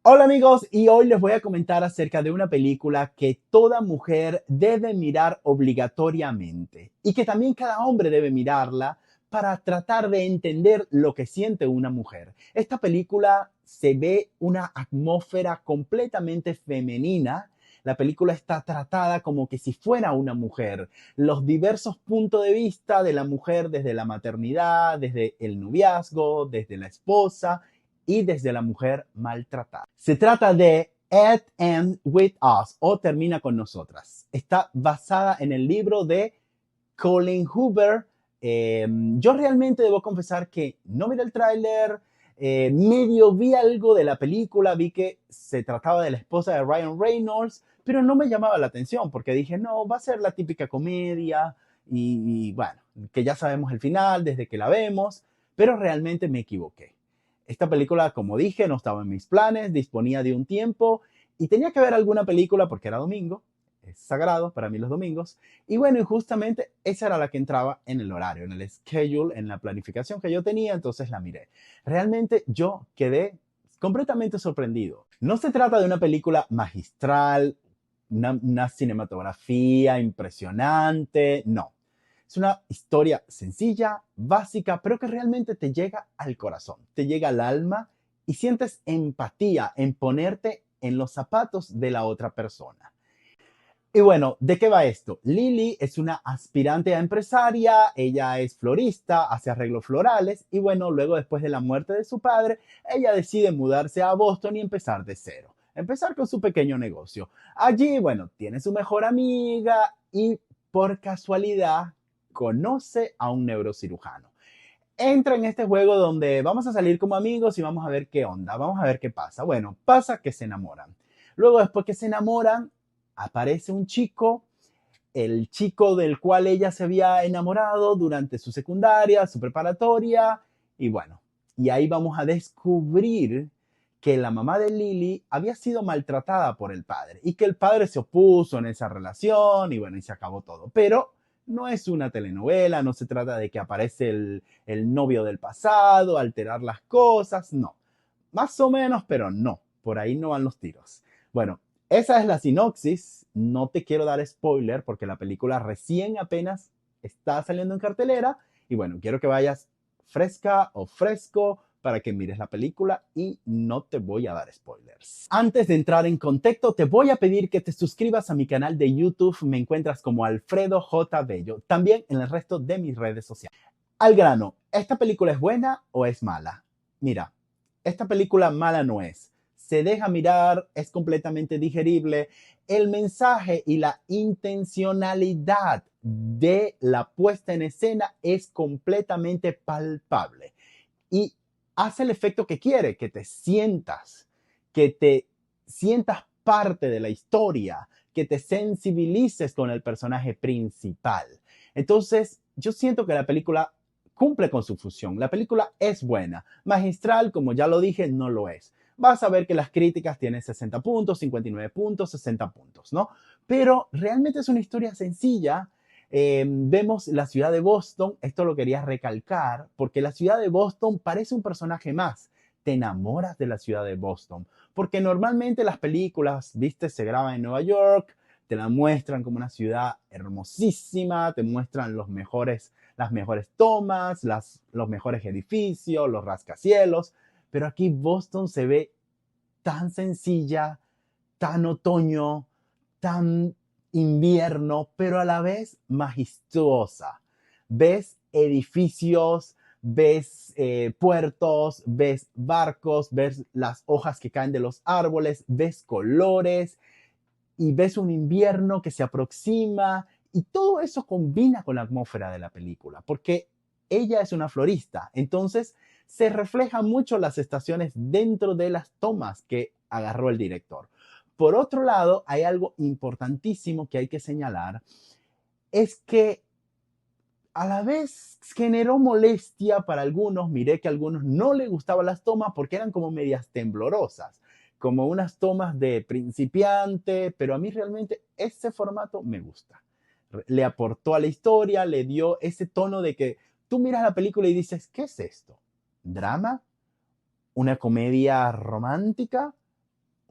Hola amigos, y hoy les voy a comentar acerca de una película que toda mujer debe mirar obligatoriamente y que también cada hombre debe mirarla para tratar de entender lo que siente una mujer. Esta película se ve una atmósfera completamente femenina. La película está tratada como que si fuera una mujer. Los diversos puntos de vista de la mujer desde la maternidad, desde el noviazgo, desde la esposa y desde la mujer maltratada. Se trata de At End With Us o Termina con Nosotras. Está basada en el libro de Colin Hoover. Yo realmente debo confesar que no miré el tráiler, medio vi algo de la película, vi que se trataba de la esposa de Ryan Reynolds, pero no me llamaba la atención porque dije, no, va a ser la típica comedia y bueno, que ya sabemos el final desde que la vemos, pero realmente me equivoqué. Esta película, como dije, no estaba en mis planes, disponía de un tiempo y tenía que ver alguna película porque era domingo, es sagrado para mí los domingos. Y bueno, y justamente esa era la que entraba en el horario, en el schedule, en la planificación que yo tenía, entonces la miré. Realmente yo quedé completamente sorprendido. No se trata de una película magistral, una cinematografía impresionante, no. Es una historia sencilla, básica, pero que realmente te llega al corazón, te llega al alma y sientes empatía en ponerte en los zapatos de la otra persona. Y bueno, ¿de qué va esto? Lily es una aspirante a empresaria, ella es florista, hace arreglos florales y bueno, luego después de la muerte de su padre, ella decide mudarse a Boston y empezar de cero, empezar con su pequeño negocio. Allí, bueno, tiene su mejor amiga y por casualidad conoce a un neurocirujano. Entra en este juego donde vamos a salir como amigos y vamos a ver qué onda, vamos a ver qué pasa. Bueno, pasa que se enamoran. Luego, después que se enamoran, aparece un chico, el chico del cual ella se había enamorado durante su secundaria, su preparatoria, y bueno, y ahí vamos a descubrir que la mamá de Lily había sido maltratada por el padre y que el padre se opuso en esa relación y bueno, y se acabó todo. Pero no es una telenovela, no se trata de que aparece el novio del pasado, alterar las cosas, no. Más o menos, pero no, por ahí no van los tiros. Bueno, esa es la sinopsis. No te quiero dar spoiler porque la película recién apenas está saliendo en cartelera. Y bueno, quiero que vayas fresca o fresco para que mires la película y no te voy a dar spoilers. Antes de entrar en contexto, te voy a pedir que te suscribas a mi canal de YouTube. Me encuentras como Alfredo J. Bello. También en el resto de mis redes sociales. Al grano, ¿esta película es buena o es mala? Mira, esta película mala no es. Se deja mirar, es completamente digerible. El mensaje y la intencionalidad de la puesta en escena es completamente palpable y hace el efecto que quiere, que te sientas parte de la historia, que te sensibilices con el personaje principal. Entonces, yo siento que la película cumple con su función. La película es buena. Magistral, como ya lo dije, no lo es. Vas a ver que las críticas tienen 60 puntos, 59 puntos, 60 puntos, ¿no? Pero realmente es una historia sencilla. Vemos la ciudad de Boston, esto lo quería recalcar, porque la ciudad de Boston parece un personaje más. Te enamoras de la ciudad de Boston, porque normalmente las películas, viste, se graban en Nueva York, te la muestran como una ciudad hermosísima, te muestran las mejores tomas, los mejores edificios, los rascacielos, pero aquí Boston se ve tan sencilla, tan otoño, tan invierno, pero a la vez majestuosa. Ves edificios, ves puertos, ves barcos, ves las hojas que caen de los árboles, ves colores y ves un invierno que se aproxima y todo eso combina con la atmósfera de la película, porque ella es una florista, entonces se reflejan mucho las estaciones dentro de las tomas que agarró el director. Por otro lado, hay algo importantísimo que hay que señalar, es que a la vez generó molestia para algunos. Miré que a algunos no les gustaban las tomas porque eran como medias temblorosas, como unas tomas de principiante, pero a mí realmente ese formato me gusta. Le aportó a la historia, le dio ese tono de que tú miras la película y dices, ¿qué es esto? ¿Drama? ¿Una comedia romántica?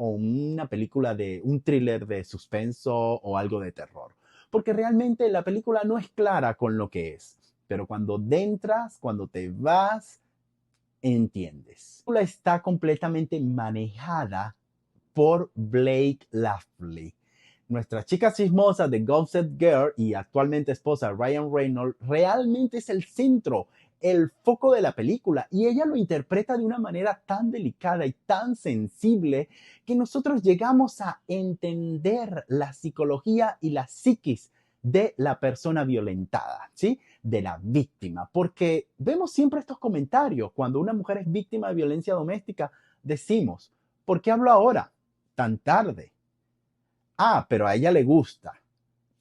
o una película de un thriller de suspenso o algo de terror. Porque realmente la película no es clara con lo que es. Pero cuando entras, cuando te vas, entiendes. La película está completamente manejada por Blake Lively. Nuestra chica chismosa de Gossip Girl y actualmente esposa de Ryan Reynolds realmente es el centro, el foco de la película, y ella lo interpreta de una manera tan delicada y tan sensible que nosotros llegamos a entender la psicología y la psiquis de la persona violentada, ¿sí? De la víctima, porque vemos siempre estos comentarios cuando una mujer es víctima de violencia doméstica, decimos, ¿por qué hablo ahora? Tan tarde. Ah, pero a ella le gusta.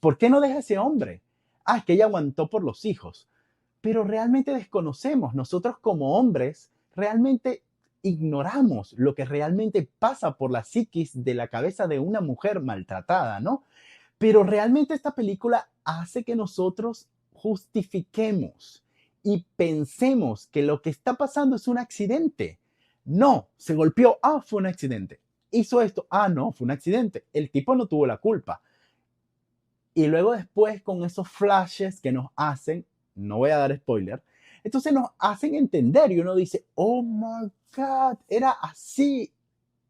¿Por qué no deja ese hombre? Ah, es que ella aguantó por los hijos. Pero realmente desconocemos, nosotros como hombres, realmente ignoramos lo que realmente pasa por la psiquis de la cabeza de una mujer maltratada, ¿no? Pero realmente esta película hace que nosotros justifiquemos y pensemos que lo que está pasando es un accidente. No, se golpeó, ah, fue un accidente. Hizo esto, ah, no, fue un accidente. El tipo no tuvo la culpa. Y luego después con esos flashes que nos hacen, no voy a dar spoiler, entonces nos hacen entender y uno dice, oh my God, era así,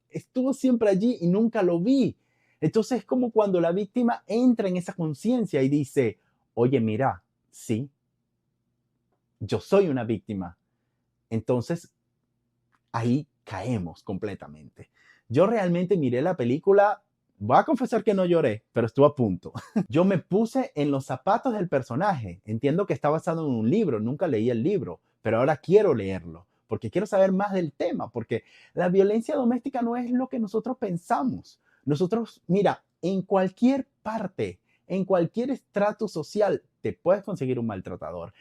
estuvo siempre allí y nunca lo vi. Entonces es como cuando la víctima entra en esa conciencia y dice, oye, mira, sí, yo soy una víctima. Entonces ahí caemos completamente. Yo realmente miré la película, voy a confesar que no lloré, pero estuve a punto. Yo me puse en los zapatos del personaje. Entiendo que está basado en un libro, nunca leí el libro, pero ahora quiero leerlo, porque quiero saber más del tema, porque la violencia doméstica no es lo que nosotros pensamos. Nosotros, mira, en cualquier parte, en cualquier estrato social, te puedes conseguir un maltratador.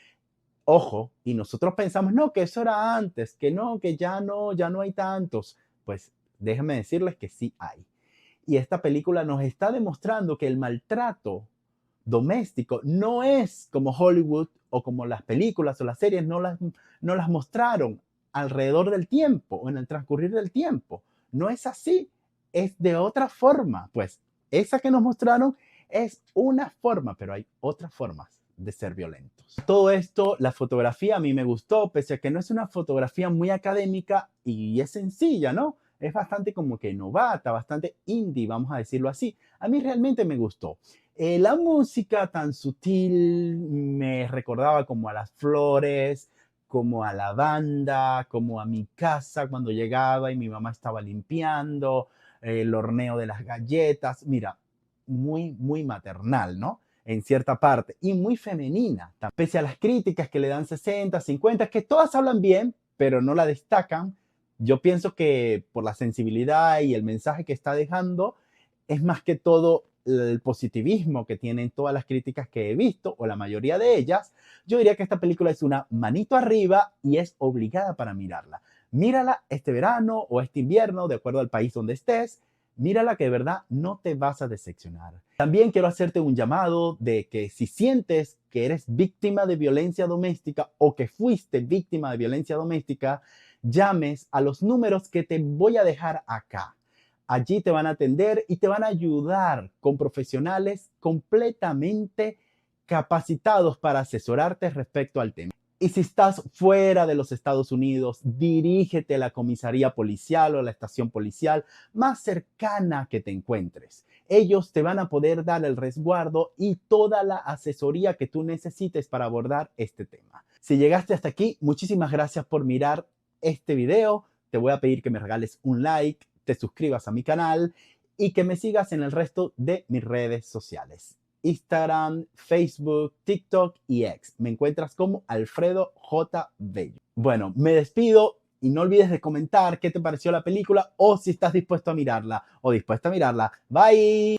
Ojo, y nosotros pensamos, no, que eso era antes, que no, que ya no hay tantos. Pues déjenme decirles que sí hay. Y esta película nos está demostrando que el maltrato doméstico no es como Hollywood o como las películas o las series no las mostraron alrededor del tiempo o en el transcurrir del tiempo. No es así, es de otra forma. Pues esa que nos mostraron es una forma, pero hay otras formas de ser violentos. Todo esto, la fotografía a mí me gustó, pese a que no es una fotografía muy académica y es sencilla, ¿no? Es bastante como que novata, bastante indie, vamos a decirlo así. A mí realmente me gustó. La música tan sutil me recordaba como a las flores, como a la banda, como a mi casa cuando llegaba y mi mamá estaba limpiando, el horneo de las galletas. Mira, muy, muy maternal, ¿no? En cierta parte, y muy femenina, pese a las críticas que le dan 60, 50, que todas hablan bien, pero no la destacan. Yo pienso que por la sensibilidad y el mensaje que está dejando, es más que todo el positivismo que tienen todas las críticas que he visto, o la mayoría de ellas. Yo diría que esta película es una manito arriba y es obligada para mirarla. Mírala este verano o este invierno, de acuerdo al país donde estés. Mírala que de verdad no te vas a decepcionar. También quiero hacerte un llamado de que si sientes que eres víctima de violencia doméstica o que fuiste víctima de violencia doméstica, llames a los números que te voy a dejar acá. Allí te van a atender y te van a ayudar con profesionales completamente capacitados para asesorarte respecto al tema. Y si estás fuera de los Estados Unidos, dirígete a la comisaría policial o a la estación policial más cercana que te encuentres. Ellos te van a poder dar el resguardo y toda la asesoría que tú necesites para abordar este tema. Si llegaste hasta aquí, muchísimas gracias por mirar este video. Te voy a pedir que me regales un like, te suscribas a mi canal y que me sigas en el resto de mis redes sociales. Instagram, Facebook, TikTok y X. Me encuentras como Alfredo J. Bello. Bueno, me despido y no olvides de comentar qué te pareció la película o si estás dispuesto a mirarla o dispuesta a mirarla. Bye.